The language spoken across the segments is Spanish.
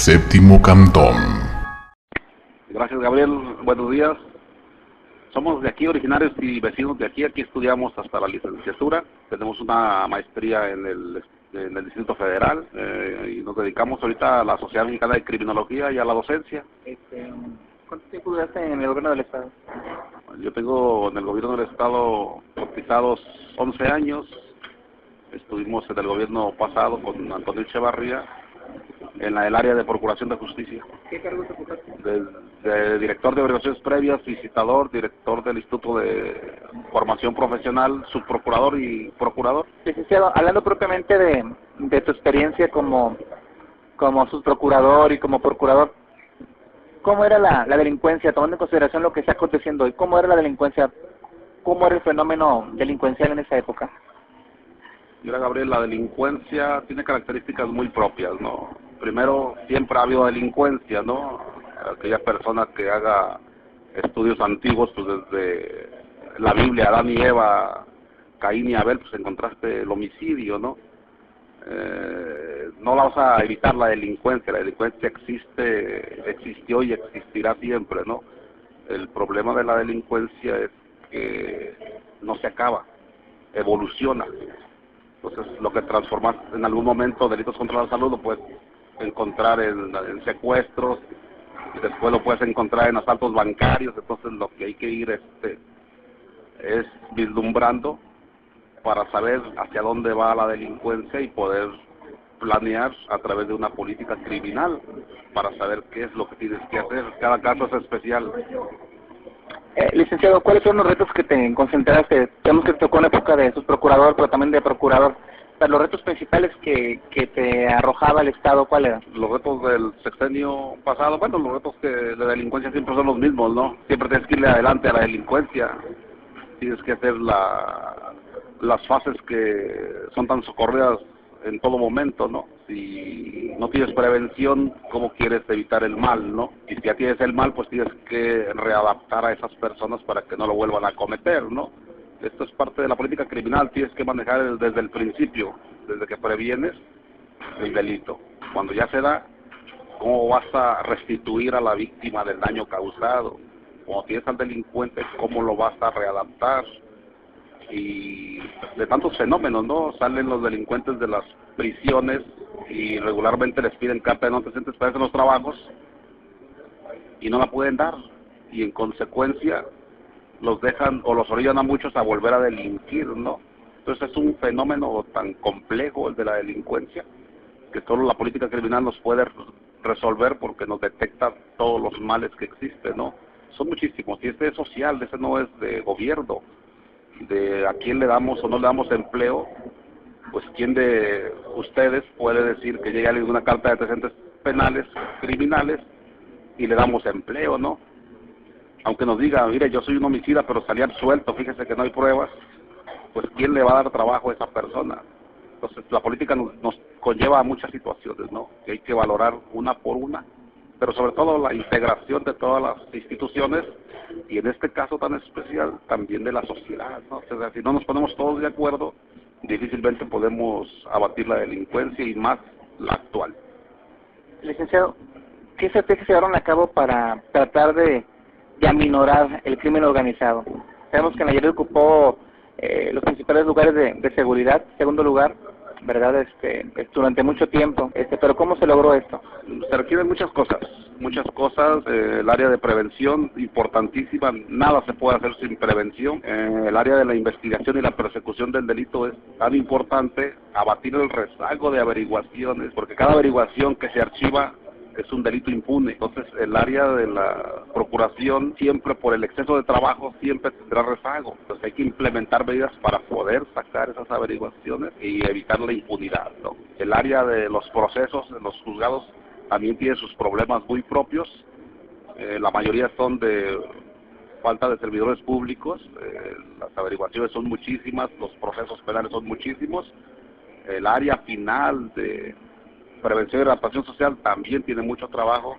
Séptimo Cantón. Gracias, Gabriel. Buenos días. Somos de aquí, originarios y vecinos de aquí. Aquí estudiamos hasta la licenciatura. Tenemos una maestría en el Distrito Federal y nos dedicamos ahorita a la Sociedad Mexicana de Criminología y a la docencia. ¿Cuánto tiempo duraste en el gobierno del Estado? Yo tengo en el gobierno del Estado cotizados 11 años. Estuvimos en el gobierno pasado con Antonio Echevarría en el área de Procuración de Justicia. ¿Qué cargos ocupaste? De director de averiguaciones previas, visitador, director del Instituto de Formación Profesional, subprocurador y procurador. Licenciado, hablando propiamente de tu experiencia como subprocurador y como procurador, ¿cómo era la delincuencia, tomando en consideración lo que está aconteciendo hoy? ¿Cómo era la delincuencia? ¿Cómo era el fenómeno delincuencial en esa época? Mira, Gabriel, la delincuencia tiene características muy propias, ¿no? Primero, siempre ha habido delincuencia, ¿no? Aquella persona que haga estudios antiguos, pues desde la Biblia, Adán y Eva, Caín y Abel, pues encontraste el homicidio, ¿no? No vamos a evitar la delincuencia existió y existirá siempre, ¿no? El problema de la delincuencia es que no se acaba, evoluciona. Entonces, lo que transformas en algún momento delitos contra la salud lo puedes encontrar en secuestros, y después lo puedes encontrar en asaltos bancarios. Entonces, lo que hay que ir es vislumbrando para saber hacia dónde va la delincuencia y poder planear a través de una política criminal para saber qué es lo que tienes que hacer. Cada caso es especial. Licenciado, ¿cuáles son los retos que te concentraste? Tenemos que te tocó una época de subprocurador, pero también de procurador. Pero los retos principales que te arrojaba el Estado, ¿cuáles eran? Los retos del sexenio pasado, bueno, los retos de delincuencia siempre son los mismos, ¿no? Siempre tienes que irle adelante a la delincuencia. Tienes que hacer las fases que son tan socorridas en todo momento, ¿no? Si no tienes prevención, ¿cómo quieres evitar el mal, no? Y si ya tienes el mal, pues tienes que readaptar a esas personas para que no lo vuelvan a cometer, ¿no? Esto es parte de la política criminal. Tienes que manejar desde el principio, desde que previenes el delito. Cuando ya se da, ¿cómo vas a restituir a la víctima del daño causado? Cuando tienes al delincuente, ¿cómo lo vas a readaptar? Y de tantos fenómenos, ¿no? Salen los delincuentes de las prisiones y regularmente les piden carta de no antecedentes para hacer los trabajos y no la pueden dar, y en consecuencia los dejan o los orillan a muchos a volver a delinquir, ¿no? Entonces es un fenómeno tan complejo el de la delincuencia que solo la política criminal nos puede resolver, porque nos detecta todos los males que existen, ¿no? Son muchísimos, y este es social, ese no es de gobierno, de a quién le damos o no le damos empleo. Pues quién de ustedes puede decir que llega alguien con una carta de antecedentes penales, criminales, y le damos empleo, ¿no? Aunque nos diga, mire, yo soy un homicida, pero salí absuelto, fíjese que no hay pruebas, pues quién le va a dar trabajo a esa persona. Entonces la política nos conlleva a muchas situaciones, ¿no? Que hay que valorar una por una, pero sobre todo la integración de todas las instituciones, y en este caso tan especial también de la sociedad, ¿no? O sea, si no nos ponemos todos de acuerdo, difícilmente podemos abatir la delincuencia, y más la actual. Licenciado, ¿qué estrategias se llevaron a cabo para tratar de aminorar el crimen organizado? Sabemos que Nayarit ocupó los principales lugares de seguridad, segundo lugar, ¿verdad? Durante mucho tiempo, pero ¿cómo se logró esto? Se requieren muchas cosas, el área de prevención, importantísima, nada se puede hacer sin prevención. El área de la investigación y la persecución del delito es tan importante, abatir el rezago de averiguaciones, porque cada averiguación que se archiva es un delito impune. Entonces el área de la procuración, siempre por el exceso de trabajo, siempre tendrá rezago. Entonces hay que implementar medidas para poder sacar esas averiguaciones y evitar la impunidad, ¿no? El área de los procesos en los juzgados también tiene sus problemas muy propios. La mayoría son de falta de servidores públicos. Las averiguaciones son muchísimas, los procesos penales son muchísimos. El área final de prevención y readaptación social también tiene mucho trabajo.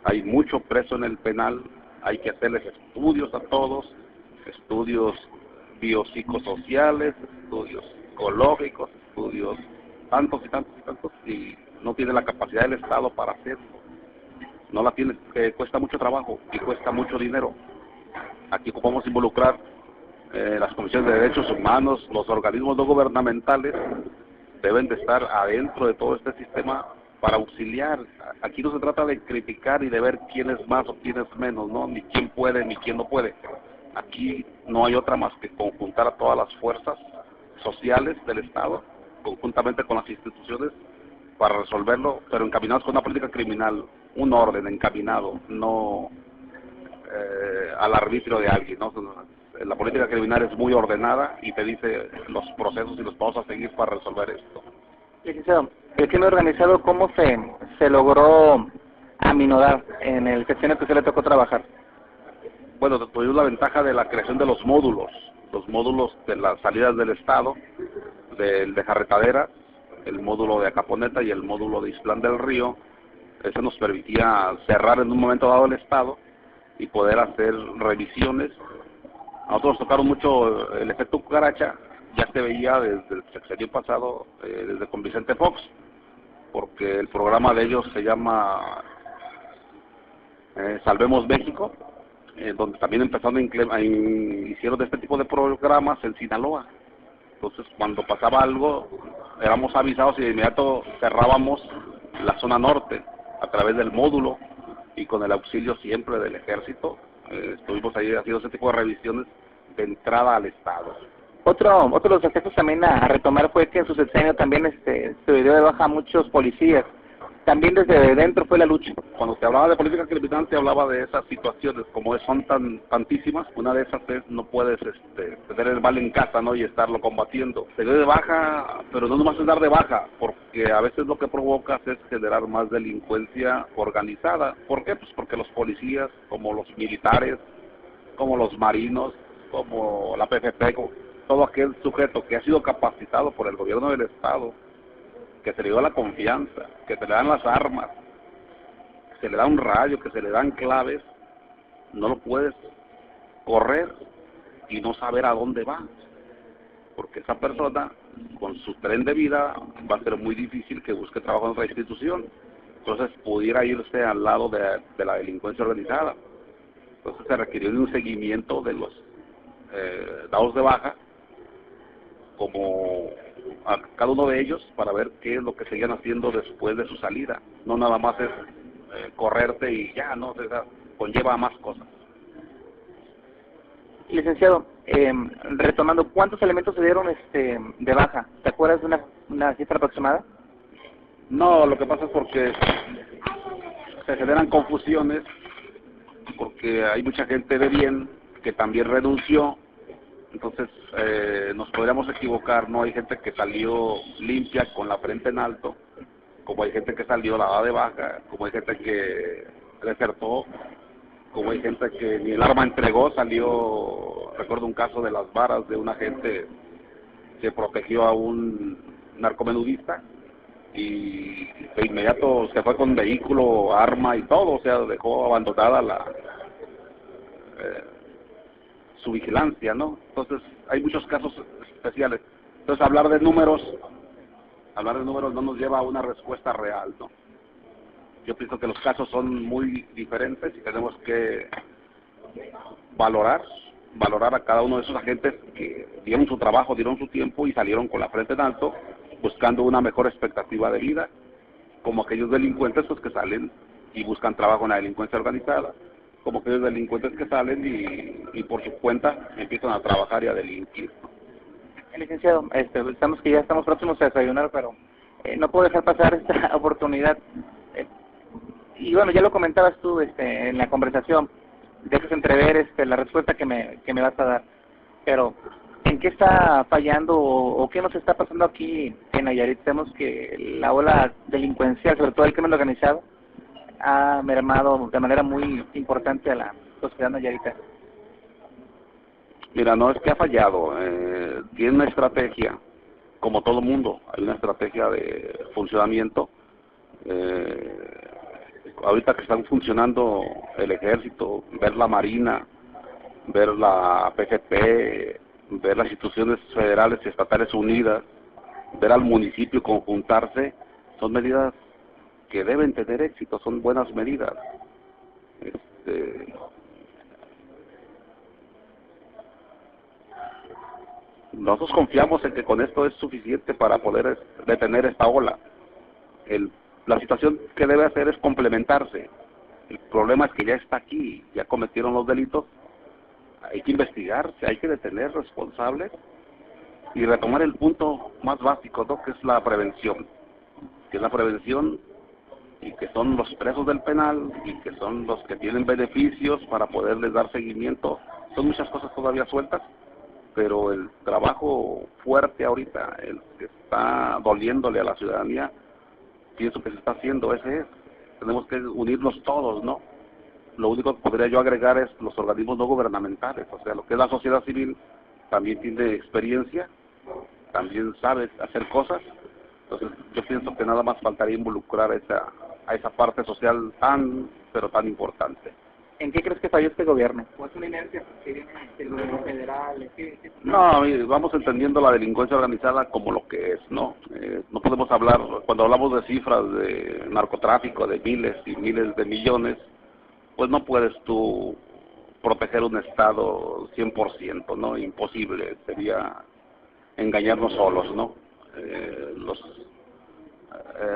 Hay mucho preso en el penal, hay que hacerles estudios a todos, estudios biopsicosociales, estudios psicológicos, estudios tantos y tantos y tantos, y no tiene la capacidad del Estado para hacerlo. No la tiene, cuesta mucho trabajo y cuesta mucho dinero. Aquí ocupamos involucrar las comisiones de derechos humanos, los organismos no gubernamentales deben de estar adentro de todo este sistema para auxiliar. Aquí no se trata de criticar y de ver quién es más o quién es menos, ¿no? Ni quién puede ni quién no puede. Aquí no hay otra más que conjuntar a todas las fuerzas sociales del Estado, conjuntamente con las instituciones, para resolverlo, pero encaminados con una política criminal, un orden encaminado, no al arbitrio de alguien, ¿no? La política criminal es muy ordenada y te dice los procesos y los pasos a seguir para resolver esto. Licenciado, el crimen organizado, ¿cómo se logró aminorar en el sexenio que usted le tocó trabajar? Bueno, tuvimos la ventaja de la creación de los módulos de las salidas del Estado, del de Jarretadera, el módulo de Acaponeta y el módulo de Islán del Río. Eso nos permitía cerrar en un momento dado el Estado y poder hacer revisiones. A nosotros nos tocaron mucho el efecto cucaracha, ya se veía desde el sexenio pasado, desde con Vicente Fox, porque el programa de ellos se llama Salvemos México, donde también empezaron hicieron este tipo de programas en Sinaloa. Entonces, cuando pasaba algo, éramos avisados y de inmediato cerrábamos la zona norte a través del módulo y con el auxilio siempre del ejército. Estuvimos ahí haciendo ese tipo de revisiones de entrada al Estado. Otro de los aspectos también a retomar fue que en su sexenio también se dio de baja a muchos policías. También desde dentro fue la lucha. Cuando se hablaba de política criminal se hablaba de esas situaciones, como son tantísimas, una de esas es no puedes tener el mal en casa, ¿no? Y estarlo combatiendo. Se dio de baja, pero no nomás es dar de baja, porque a veces lo que provocas es generar más delincuencia organizada. ¿Por qué? Pues porque los policías, como los militares, como los marinos, como la PFP, como todo aquel sujeto que ha sido capacitado por el gobierno del Estado, que se le dio la confianza, que se le dan las armas, que se le da un radio, que se le dan claves, no lo puedes correr y no saber a dónde va, porque esa persona con su tren de vida va a ser muy difícil que busque trabajo en otra institución. Entonces pudiera irse al lado de la delincuencia organizada. Entonces se requirió de un seguimiento de los dados de baja, como a cada uno de ellos, para ver qué es lo que seguían haciendo después de su salida. No nada más es correrte y ya, ¿no? O sea, conlleva más cosas. Licenciado, retomando, ¿cuántos elementos se dieron de baja? ¿Te acuerdas de una cifra aproximada? No, lo que pasa es porque se generan confusiones, porque hay mucha gente de bien que también renunció. Entonces nos podríamos equivocar, ¿no? Hay gente que salió limpia con la frente en alto, como hay gente que salió dada de baja, como hay gente que desertó, como hay gente que ni el arma entregó, salió. Recuerdo un caso de Las Varas de una gente que protegió a un narcomenudista y de inmediato se fue con vehículo, arma y todo, o sea, dejó abandonada su vigilancia, ¿no? Entonces hay muchos casos especiales. Entonces hablar de números no nos lleva a una respuesta real, ¿no? Yo pienso que los casos son muy diferentes y tenemos que valorar a cada uno de esos agentes que dieron su trabajo, dieron su tiempo y salieron con la frente en alto buscando una mejor expectativa de vida, como aquellos delincuentes pues que salen y buscan trabajo en la delincuencia organizada, como aquellos delincuentes que salen y por su cuenta empiezan a trabajar y a delinquir. Licenciado, ya estamos próximos a desayunar, pero no puedo dejar pasar esta oportunidad. Y bueno, ya lo comentabas tú en la conversación, dejas entrever la respuesta que me vas a dar, pero ¿en qué está fallando o qué nos está pasando aquí en Nayarit? Vemos que la ola delincuencial, sobre todo el crimen organizado, ha mermado de manera muy importante a la sociedad nayarita. Mira, no es que ha fallado, tiene una estrategia, como todo mundo, hay una estrategia de funcionamiento. Ahorita que están funcionando el ejército, ver la marina, ver la PFP, ver las instituciones federales y estatales unidas, ver al municipio conjuntarse, son medidas que deben tener éxito, son buenas medidas. Nosotros confiamos en que con esto es suficiente para poder detener esta ola. La situación que debe hacer es complementarse. El problema es que ya está aquí, ya cometieron los delitos, hay que investigarse, hay que detener responsables y retomar el punto más básico, ¿no?, que es la prevención. Que es la prevención y que son los presos del penal y que son los que tienen beneficios para poderles dar seguimiento. Son muchas cosas todavía sueltas, pero el trabajo fuerte ahorita, el que está doliéndole a la ciudadanía, pienso que se está haciendo, ese es. Tenemos que unirnos todos, ¿no? Lo único que podría yo agregar es los organismos no gubernamentales, o sea, lo que es la sociedad civil también tiene experiencia, también sabe hacer cosas. Entonces yo pienso que nada más faltaría involucrar a esa parte social pero tan importante. ¿En qué crees que falló este gobierno? ¿O es una inercia que viene del gobierno federal? No, vamos entendiendo la delincuencia organizada como lo que es, ¿no? No podemos hablar, cuando hablamos de cifras de narcotráfico, de miles y miles de millones, pues no puedes tú proteger un Estado 100%, ¿no? Imposible, sería engañarnos solos, ¿no?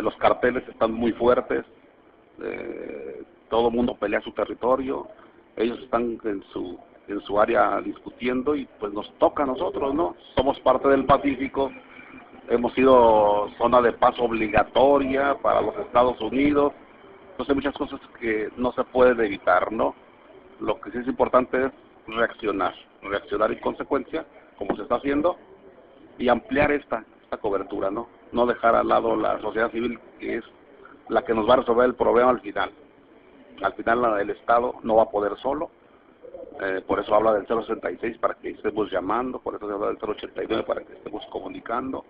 Los carteles están muy fuertes, todo el mundo pelea su territorio, ellos están en su área discutiendo y pues nos toca a nosotros, ¿no? Somos parte del Pacífico, hemos sido zona de paso obligatoria para los Estados Unidos, entonces hay muchas cosas que no se pueden evitar, ¿no? Lo que sí es importante es reaccionar en consecuencia, como se está haciendo, y ampliar esta cobertura, ¿no? No dejar al lado la sociedad civil, que es la que nos va a resolver el problema al final. Al final el Estado no va a poder solo, por eso habla del 066 para que estemos llamando, por eso se habla del 089 para que estemos comunicando.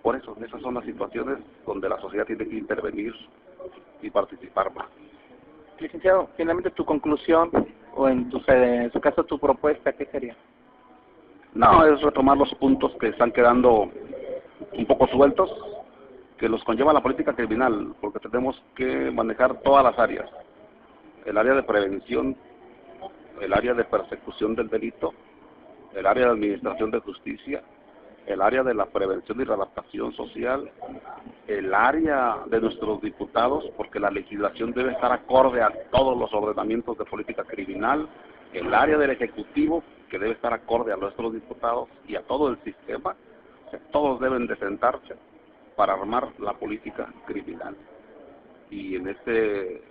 Por eso, esas son las situaciones donde la sociedad tiene que intervenir y participar más. Licenciado, finalmente tu conclusión, o en su caso tu propuesta, ¿qué sería? No, es retomar los puntos que están quedando un poco sueltos, que los conlleva la política criminal, porque tenemos que manejar todas las áreas. El área de prevención, el área de persecución del delito, el área de administración de justicia, el área de la prevención y readaptación social, el área de nuestros diputados, porque la legislación debe estar acorde a todos los ordenamientos de política criminal, el área del Ejecutivo, que debe estar acorde a nuestros diputados y a todo el sistema. O sea, todos deben de sentarse para armar la política criminal. Y en este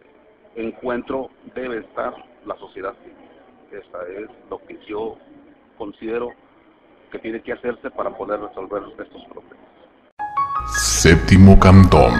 encuentro debe estar la sociedad civil. Esta es lo que yo considero que tiene que hacerse para poder resolver estos problemas. Séptimo Cantón.